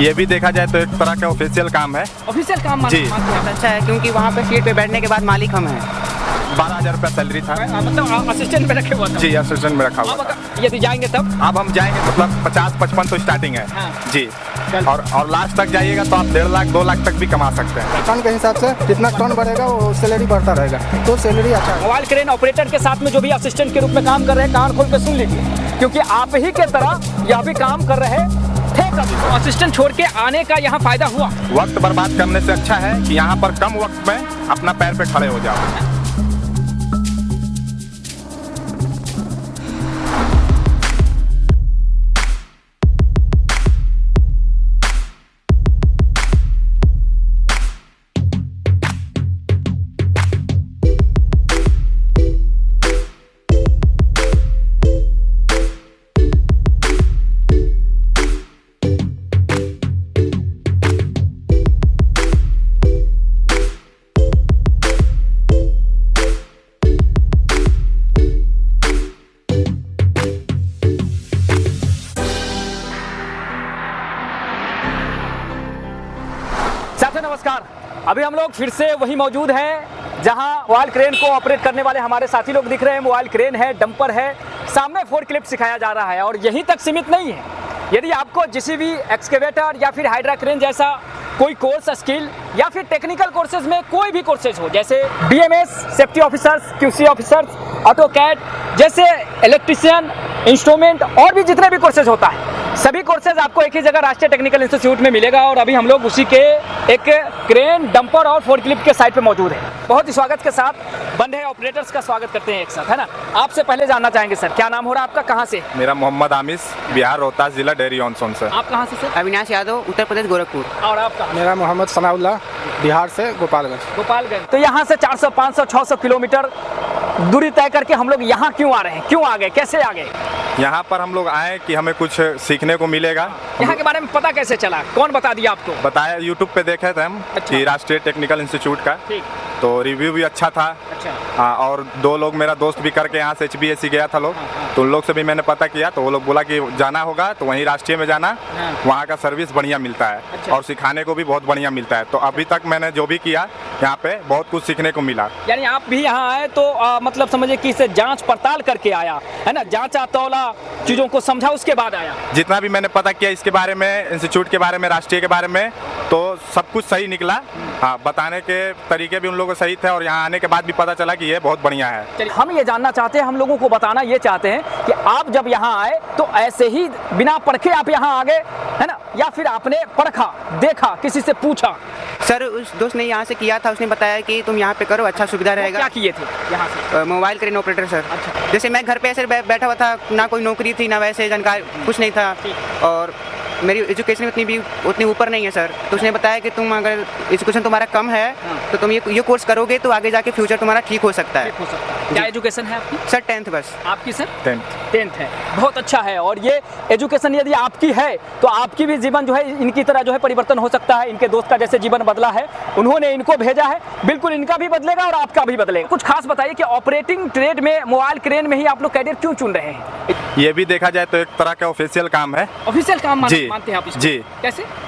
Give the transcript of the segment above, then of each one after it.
ये भी देखा जाए तो एक तरह का ऑफिशियल काम है। ऑफिशियल काम जी। बहुत अच्छा है क्योंकि वहाँ पे सीट पे बैठने के बाद मालिक हम हैं। 12,000 रुपया सैलरी था। मतलब असिस्टेंट में रखे हुआ था। जी, असिस्टेंट में रखा हुआ अब था। अगर यदि जाएंगे तब अब हम जाएंगे मतलब 50-55 तो स्टार्टिंग है। हाँ। जी, और लास्ट तक जाइएगा तो आप 1.5 लाख 2 लाख तक भी कमा सकते हैं। टन के हिसाब से जितना टन बढ़ेगा वो सैलरी बढ़ता रहेगा, तो सैलरी अच्छा है। मोबाइल क्रेन ऑपरेटर के साथ में जो भी असिस्टेंट के रूप में काम कर रहे हैं, कान खोल के सुन लीजिए, क्योंकि आप ही के तरह यह भी काम कर रहे थे कभी। तो असिस्टेंट छोड़ के आने का यहाँ फायदा हुआ। वक्त बर्बाद करने से अच्छा है कि यहाँ पर कम वक्त में अपना पैर पे खड़े हो जाओ। साथियों नमस्कार, अभी हम लोग फिर से वही मौजूद हैं जहां मोबाइल क्रेन को ऑपरेट करने वाले हमारे साथी लोग दिख रहे हैं। मोबाइल क्रेन है, डंपर है, सामने फोर्कलिफ्ट सिखाया जा रहा है और यहीं तक सीमित नहीं है। यदि आपको जेसीबी, एक्सकेवेटर या फिर हाइड्रा क्रेन जैसा कोई कोर्स स्किल या फिर टेक्निकल कोर्सेज में कोई भी कोर्सेज हो, जैसे BMS, safety officers, QC officers, AutoCAD जैसे इलेक्ट्रिशियन, इंस्ट्रूमेंट और भी जितने भी कोर्सेज होता है, सभी कोर्सेज आपको एक ही जगह राष्ट्रीय टेक्निकल इंस्टीट्यूट में मिलेगा। और अभी हम लोग उसी के एक क्रेन, डंपर और फोर्कलिफ्ट के साइट पे मौजूद है। बहुत ही स्वागत के साथ बंद है ऑपरेटर्स का स्वागत करते हैं एक साथ, है ना। आपसे पहले जानना चाहेंगे सर, क्या नाम हो रहा है आपका, कहाँ से? मेरा मोहम्मद आमिस, बिहार रोहतास जिला डेयरी ऑनसोन से। आप कहाँ से सर? अविनाश यादव, उत्तर प्रदेश, गोरखपुर। और आप कहाँ? मेरा मोहम्मद सनाउल्लाह, बिहार से, गोपालगंज। गोपालगंज। तो यहाँ से 400, 500, 600 किलोमीटर दूरी तय करके हम लोग यहाँ क्यों आ रहे हैं, क्यों आ गए, कैसे आ गए? यहाँ पर हम लोग आए कि हमें कुछ सीखने को मिलेगा। यहाँ के बारे में पता कैसे चला, कौन बता दिया आपको? बताया, यूट्यूब पे देखे थे हम अच्छा। कि राष्ट्रीय टेक्निकल इंस्टीट्यूट का, ठीक। तो रिव्यू भी अच्छा था। अच्छा। हाँ, और 2 लोग मेरा दोस्त भी करके यहाँ से HBSC गया था लोग, तो उन लोग से भी मैंने पता किया, तो वो लोग बोला कि जाना होगा तो वहीं राष्ट्रीय में जाना, हाँ। वहाँ का सर्विस बढ़िया मिलता है। अच्छा। और सिखाने को भी बहुत बढ़िया मिलता है। तो अभी तक मैंने जो भी किया यहाँ पे बहुत कुछ सीखने को मिला। यानी आप भी यहाँ आए तो मतलब समझिए कि इसे जांच पड़ताल करके आया है ना, जांचा तौला, चीज़ों को समझा, उसके बाद आया। जितना भी मैंने पता किया इसके बारे में, इंस्टीट्यूट के बारे में, राष्ट्रीय के बारे में, तो सब कुछ सही निकला। हाँ, बताने के तरीके भी उन लोगों को सही थे और यहाँ आने के बाद भी पता चला कि ये बहुत बढ़िया है। चलिए, हम ये जानना चाहते हैं, हम लोगों को बताना ये चाहते हैं कि आप जब यहाँ आए तो ऐसे ही बिना परखे आप यहाँ आ गए, है ना, या फिर आपने परखा, देखा, किसी से पूछा? सर, उस दोस्त ने यहाँ से किया था, उसने बताया कि तुम यहाँ पे करो, अच्छा सुविधा रहेगा। क्या किए थे यहाँ से? Mobile crane operator sir. अच्छा। जैसे मैं घर पे ऐसे बैठा हुआ था, ना कोई नौकरी थी, ना वैसे जानकारी कुछ नहीं था, और मेरी एजुकेशन उतनी ऊपर नहीं है सर। तो उसने बताया कि तुम अगर एजुकेशन तुम्हारा कम है तो तुम ये कोर्स करोगे तो आगे जाके फ्यूचर तुम्हारा ठीक हो सकता है। हो सकता है। क्या एजुकेशन है आपकी? सर 10th बस। आपकी सर? 10th। है, बहुत अच्छा है। और ये एजुकेशन यदि आपकी है तो आपकी भी जीवन जो है इनकी तरह जो है परिवर्तन हो सकता है। इनके दोस्त का जैसे जीवन बदला है, उन्होंने इनको भेजा है, बिल्कुल इनका भी बदलेगा और आपका भी बदलेगा। कुछ खास बताइए कि ऑपरेटिंग ट्रेड में, मोबाइल क्रेन में ही आप लोग कैरियर क्यों चुन रहे हैं? ये भी देखा जाए तो एक तरह का ऑफिशियल काम है। ऑफिशियल काम जी, मानते हैं आप इसको? जी।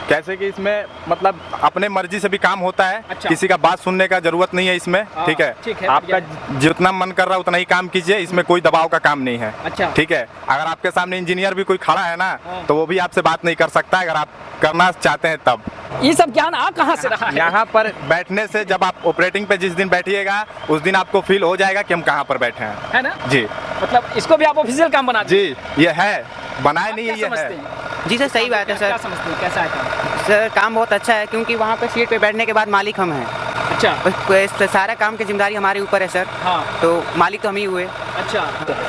कैसे कि इसमें मतलब अपने मर्जी से भी काम होता है। अच्छा। किसी का बात सुनने का जरूरत नहीं है इसमें। ठीक है, आपका जितना मन कर रहा है उतना ही काम कीजिए, इसमें कोई दबाव का काम नहीं है। अच्छा। ठीक है, अगर आपके सामने इंजीनियर भी कोई खड़ा है ना, तो वो भी आपसे बात नहीं कर सकता अगर आप करना चाहते हैं तब। ये सब ज्ञान आ कहाँ से रहा है? यहाँ पर बैठने से, जब आप ऑपरेटिंग पे जिस दिन बैठिएगा उस दिन आपको फील हो जाएगा कि हम कहाँ पर बैठे हैं, है ना? जी। मतलब इसको भी आप ऑफिशियल काम बना जी, ये है, बनाए नहीं है, ये है। जी सर, सही बात है सर। क्या समझते हैं, कैसा है काम? सर, काम बहुत अच्छा है क्योंकि वहाँ पे सीट पे बैठने के बाद मालिक हम हैं। अच्छा। सारा काम की जिम्मेदारी हमारे ऊपर है सर। हाँ। तो मालिक तो हम ही हुए। अच्छा,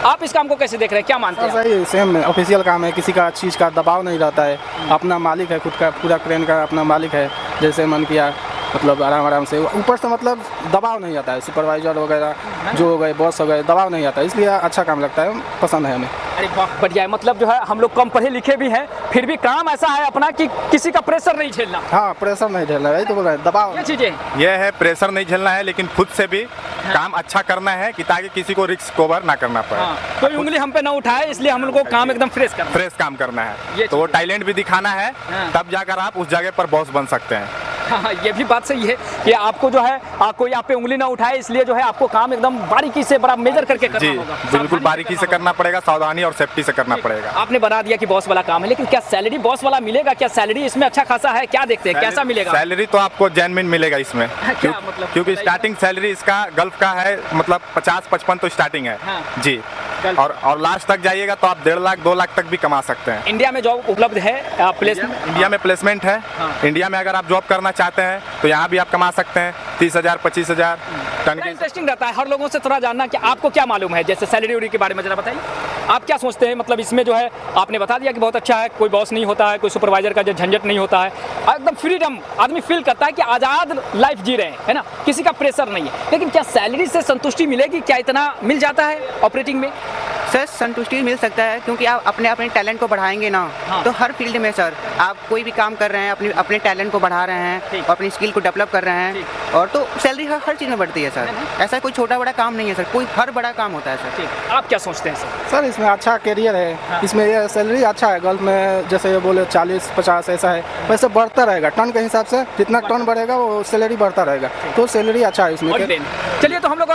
आप इस काम को कैसे देख रहे हैं, क्या मानते हैं? सही, सेम ऑफिशियल काम है, किसी का चीज़ का दबाव नहीं रहता है, अपना मालिक है, खुद का पूरा क्रेन का अपना मालिक है, जैसे मन किया मतलब आराम से, ऊपर से मतलब दबाव नहीं आता है, सुपरवाइजर वगैरह जो हो गए, बॉस हो गए, दबाव नहीं आता है, इसलिए अच्छा काम लगता है, पसंद है हमें। अरे वाह, बढ़िया है। मतलब जो है हम लोग कम पढ़े लिखे भी हैं, फिर भी काम ऐसा है अपना कि किसी का प्रेशर नहीं झेलना। हाँ, प्रेशर नहीं झेलना, यही तो बोल रहे हैं, दबाव। ये चीजें यह है, प्रेशर नहीं झेलना है, लेकिन खुद से भी काम अच्छा करना है कि ताकि किसी को रिस्क कवर ना करना पड़े। हाँ, कोई उंगली हम पे ना उठाए, इसलिए हम लोग को काम एकदम फ्रेश करना है। फ्रेश काम करना ये है, तो वो चीज़ है। टैलेंट भी दिखाना है, हाँ। तब जाकर आप उस जगह पर बॉस बन सकते हैं। हाँ, ये भी बात सही है कि आपको जो है कोई आप पे उंगली ना उठाए, इसलिए जो है आपको काम एकदम बारीकी से बड़ा मेजर करके करना जी, होगा। बिल्कुल सावधानी बारीकी से करना पड़ेगा, सावधानी और सेफ्टी से करना पड़ेगा। आपने बता दिया कि बॉस वाला काम है, लेकिन क्या सैलरी बॉस वाला मिलेगा? क्या सैलरी इसमें अच्छा खासा है? क्या देखते हैं, कैसा मिलेगा? सैलरी तो आपको जेन्युइन मिलेगा इसमें, मतलब? क्योंकि बताइए। स्टार्टिंग सैलरी इसका गल्फ का है, मतलब 50-55 तो स्टार्टिंग है। हाँ। जी, गल्फ। और लास्ट तक जाइएगा तो आप 1.5 लाख 2 लाख तक भी कमा सकते हैं। इंडिया में जॉब उपलब्ध है, प्लेसमेंट? इंडिया में प्लेसमेंट है। हाँ। इंडिया में अगर आप जॉब करना चाहते हैं तो यहाँ भी आप कमा सकते हैं 30,000 25,000 टन के। इंटरेस्टिंग रहता है हर लोगों से थोड़ा जानना कि आपको क्या मालूम है, जैसे सैलरी उरी के बारे में जरा बताइए। आप क्या सोचते हैं, मतलब इसमें जो है आपने बता दिया कि बहुत अच्छा है, कोई बॉस नहीं होता है, कोई सुपरवाइजर का जो झंझट नहीं होता है, एकदम फ्रीडम आदमी फील करता है कि आज़ाद लाइफ जी रहे हैं, है ना, किसी का प्रेशर नहीं है। लेकिन क्या सैलरी से संतुष्टि मिलेगी? क्या इतना मिल जाता है ऑपरेटिंग में? सर संतुष्टि मिल सकता है, क्योंकि आप अपने अपने टैलेंट को बढ़ाएंगे ना। हाँ। तो हर फील्ड में सर आप कोई भी काम कर रहे हैं, अपने अपने टैलेंट को बढ़ा रहे हैं, ठीक। अपनी स्किल को डेवलप कर रहे हैं, ठीक। और तो सैलरी हर चीज़ में बढ़ती है सर। ऐसा कोई छोटा बड़ा काम नहीं है सर, कोई हर बड़ा काम होता है सर। ठीक, आप क्या सोचते हैं सर? सर इसमें अच्छा करियर है, हाँ। इसमें ये सैलरी अच्छा है। गल्फ में जैसे ये बोले 40-50 ऐसा है, वैसे बढ़ता रहेगा टन के हिसाब से, जितना टन बढ़ेगा वो सैलरी बढ़ता रहेगा, तो सैलरी अच्छा है इसमें। और देन चलिए, तो हम लोग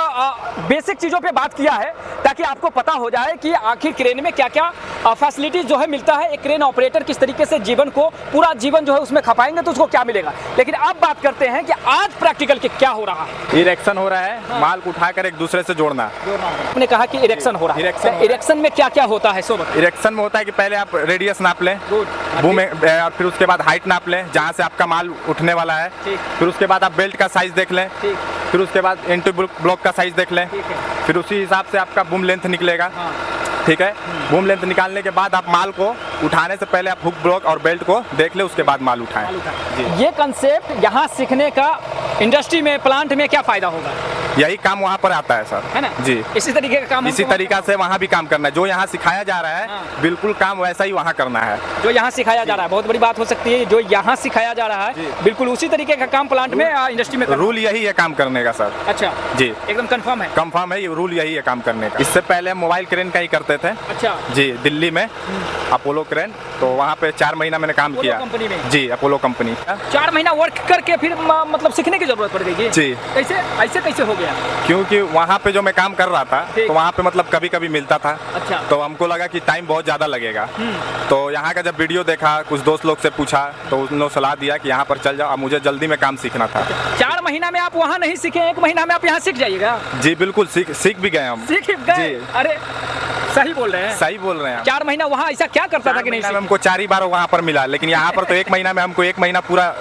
बेसिक चीज़ों पे बात किया है ताकि आपको पता हो जाए कि आखिर क्रेन में क्या क्या फैसिलिटीज जो है मिलता है, एक क्रेन ऑपरेटर किस तरीके से जीवन को, पूरा जीवन जो है उसमें खपाएंगे तो उसको क्या मिलेगा। लेकिन अब बात करते हैं कि आज प्रैक्टिकल के क्या हो रहा है। इरेक्शन हो रहा है, माल को उठाकर एक दूसरे से जोड़ना। आपने कहा कि इरेक्शन हो रहा है, इरेक्शन हो रहा है। इरेक्शन में क्या क्या होता है? सो बताइए। इरेक्शन में होता है कि पहले आप रेडियस नाप लें, Good. बूम और फिर उसके बाद हाइट नाप लें जहाँ से आपका माल उठने वाला है। ठीक। फिर उसके बाद आप बेल्ट का साइज देख लें। ठीक। फिर उसके बाद इंटू ब्लॉक का साइज देख लें। ठीक है। फिर उसी हिसाब से आपका बूम लेंथ निकलेगा। हाँ। ठीक है, बूम लेंथ निकालने के बाद आप माल को उठाने से पहले आप हुक ब्लॉक और बेल्ट को देख ले, उसके बाद माल उठाएं। जी, ये कंसेप्ट यहाँ सीखने का इंडस्ट्री में, प्लांट में क्या फायदा होगा? यही काम वहाँ पर आता है सर। है ना? जी, इसी तरीके का काम इसी हमको तरीका से वहाँ भी काम करना है। जो यहाँ सिखाया जा रहा है हाँ। बिल्कुल काम वैसा ही वहाँ करना है। जो यहाँ सिखाया जा रहा है, बहुत बड़ी बात हो सकती है, जो यहाँ सिखाया जा रहा है जी। बिल्कुल उसी तरीके का काम प्लांट में, इंडस्ट्री में करना। रूल यही है काम करने का सर। अच्छा, जी, एकदम कंफर्म है। कंफर्म है, ये रूल यही है काम करने का। इससे पहले हम मोबाइल क्रेन का ही करते थे। अच्छा, जी, दिल्ली में अपोलो क्रेन, तो वहाँ पे 4 महीना मैंने काम अपोलो किया। कंपनी में? जी, अपोलो कंपनी। 4 महीना वर्क करके फिर मतलब सीखने की जरूरत पड़ गई? जी। कैसे, ऐसे कैसे हो गया? क्योंकि वहाँ पे जो मैं काम कर रहा था ठीक। तो वहाँ पे मतलब कभी कभी मिलता था। अच्छा। तो हमको लगा कि टाइम बहुत ज़्यादा लगेगा। तो यहाँ का जब वीडियो देखा, कुछ दोस्त लोग से पूछा, तो उन लोग सलाह दिया कि यहाँ पर चल जाओ। अब मुझे जल्दी में काम सीखना था। 4 महीना में आप वहाँ नहीं सीखे, 1 महीना में आप यहाँ सीख जाइएगा? जी बिल्कुल, सीख भी गए हम। सीख गए? जी। अरे सही बोल रहे हैं। सही बोल रहे हैं। 4 महीना वहाँ ऐसा क्या करता था कि नहीं महीना में सीखे? हमको 4 ही बार वहाँ पर मिला, लेकिन यहाँ पर तो 1 महीना में हमको 1 महीना पूरा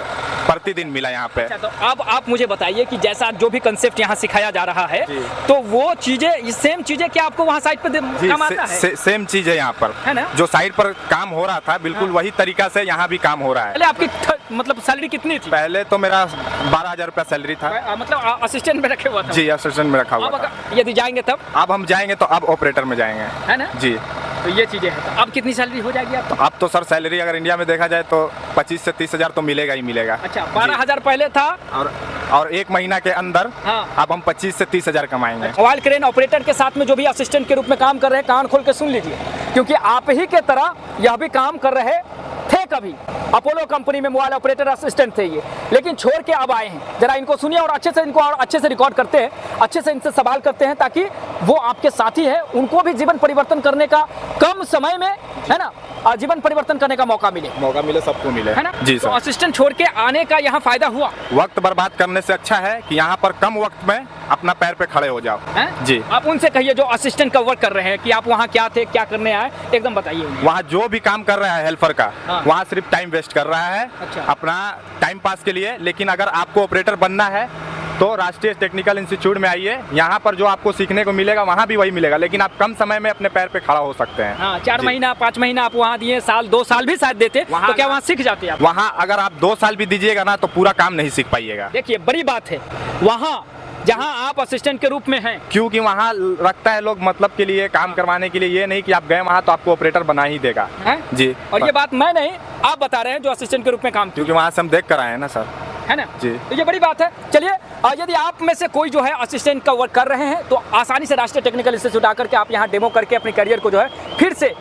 प्रतिदिन मिला यहाँ पे। अच्छा, तो अब आप मुझे बताइए कि जैसा जो भी कंसेप्ट यहाँ सिखाया जा रहा है, जी। तो वो चीजें, सेम चीजें क्या आपको वहाँ साइड पे जी, काम आता है? सेम चीज है यहाँ पर। है ना? जो साइड पर काम हो रहा था बिल्कुल हाँ। वही तरीका से यहाँ भी काम हो रहा है। पहले आपकी मतलब सैलरी कितनी थी? पहले तो मेरा 12,000 रुपया सैलरी था। मतलब असिस्टेंट में रखे हुआ था? जी, असिस्टेंट में रखा हुआ अब था। अगर यदि जाएंगे तब? अब हम जाएंगे तो अब ऑपरेटर में जाएंगे। है ना? जी, तो ये चीजें हैं। तो अब कितनी सैलरी हो जाएगी आपको? अब तो सर सैलरी अगर इंडिया में देखा जाए तो 25 से 30,000 तो मिलेगा ही मिलेगा। अच्छा, 12,000 पहले था और 1 महीना के अंदर हाँ। अब हम 25 से 30,000 कमाएंगे। मोबाइल क्रेन ऑपरेटर के साथ में जो भी असिस्टेंट के रूप में काम कर रहे हैं, कान खोल के सुन लीजिए, क्योंकि आप ही के तरह यह भी काम कर रहे थे कभी। अपोलो कंपनी में मोबाइल ऑपरेटर असिस्टेंट थे ये, लेकिन छोड़ के अब आए हैं। जरा इनको सुनिए और अच्छे से इनको और अच्छे से रिकॉर्ड करते हैं, अच्छे से इनसे सवाल करते हैं, ताकि वो आपके साथी है, उनको भी जीवन परिवर्तन करने का कम समय में, है ना, जीवन परिवर्तन करने का मौका मिले, सबको मिले। है ना? जी तो सर। असिस्टेंट छोड़ के आने का यहाँ फायदा हुआ? वक्त बर्बाद करने से अच्छा है कि यहाँ पर कम वक्त में अपना पैर पे खड़े हो जाओ। हैं? जी। आप उनसे कहिए जो असिस्टेंट का वर्क कर रहे हैं कि आप वहाँ क्या थे, क्या करने आए, एकदम बताइए उन्हें। वहाँ जो भी काम कर रहा है हेल्पर का, हाँ। वहाँ सिर्फ टाइम वेस्ट कर रहा है। अच्छा। अपना टाइम पास के लिए। लेकिन अगर आपको ऑपरेटर बनना है तो राष्ट्रीय टेक्निकल इंस्टीट्यूट में आइए। यहाँ पर जो आपको सीखने को मिलेगा वहाँ भी वही मिलेगा, लेकिन आप कम समय में अपने पैर पे खड़ा हो सकते हैं। हाँ, 4 जी। महीना 5 महीना आप वहाँ दिए, साल 2 साल भी शायद देते, वहाँ तो क्या अगर- वहाँ सीख जाते आप? वहाँ अगर आप 2 साल भी दीजिएगा ना तो पूरा काम नहीं सीख पाइएगा। देखिए, बड़ी बात है, वहाँ जहां आप असिस्टेंट के रूप में हैं। क्योंकि वहाँ रखता है लोग मतलब के लिए, काम करवाने के लिए, ये नहीं कि आप गए वहाँ तो आपको ऑपरेटर बना ही देगा। हैं? जी। और ये बात मैं नहीं, आप बता रहे हैं जो असिस्टेंट के रूप में काम, क्योंकि वहाँ से हम देख कर आए हैं ना सर। है ना जी। तो ये बड़ी बात है। चलिए यदि आप में से कोई जो है असिस्टेंट का वर्क कर रहे हैं तो आसानी से राष्ट्रीय टेक्निकल इंस्टीट्यूट आकर के आप यहाँ डेमो करके अपने करियर को जो है फिर से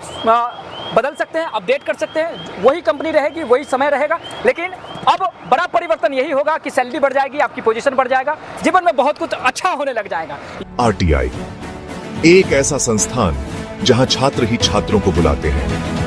बदल सकते हैं, अपडेट कर सकते हैं। वही कंपनी रहेगी, वही समय रहेगा, लेकिन अब बड़ा परिवर्तन यही होगा कि सैलरी बढ़ जाएगी, आपकी पोजीशन बढ़ जाएगा, जीवन में बहुत कुछ अच्छा होने लग जाएगा। RTI एक ऐसा संस्थान जहां छात्र ही छात्रों को बुलाते हैं।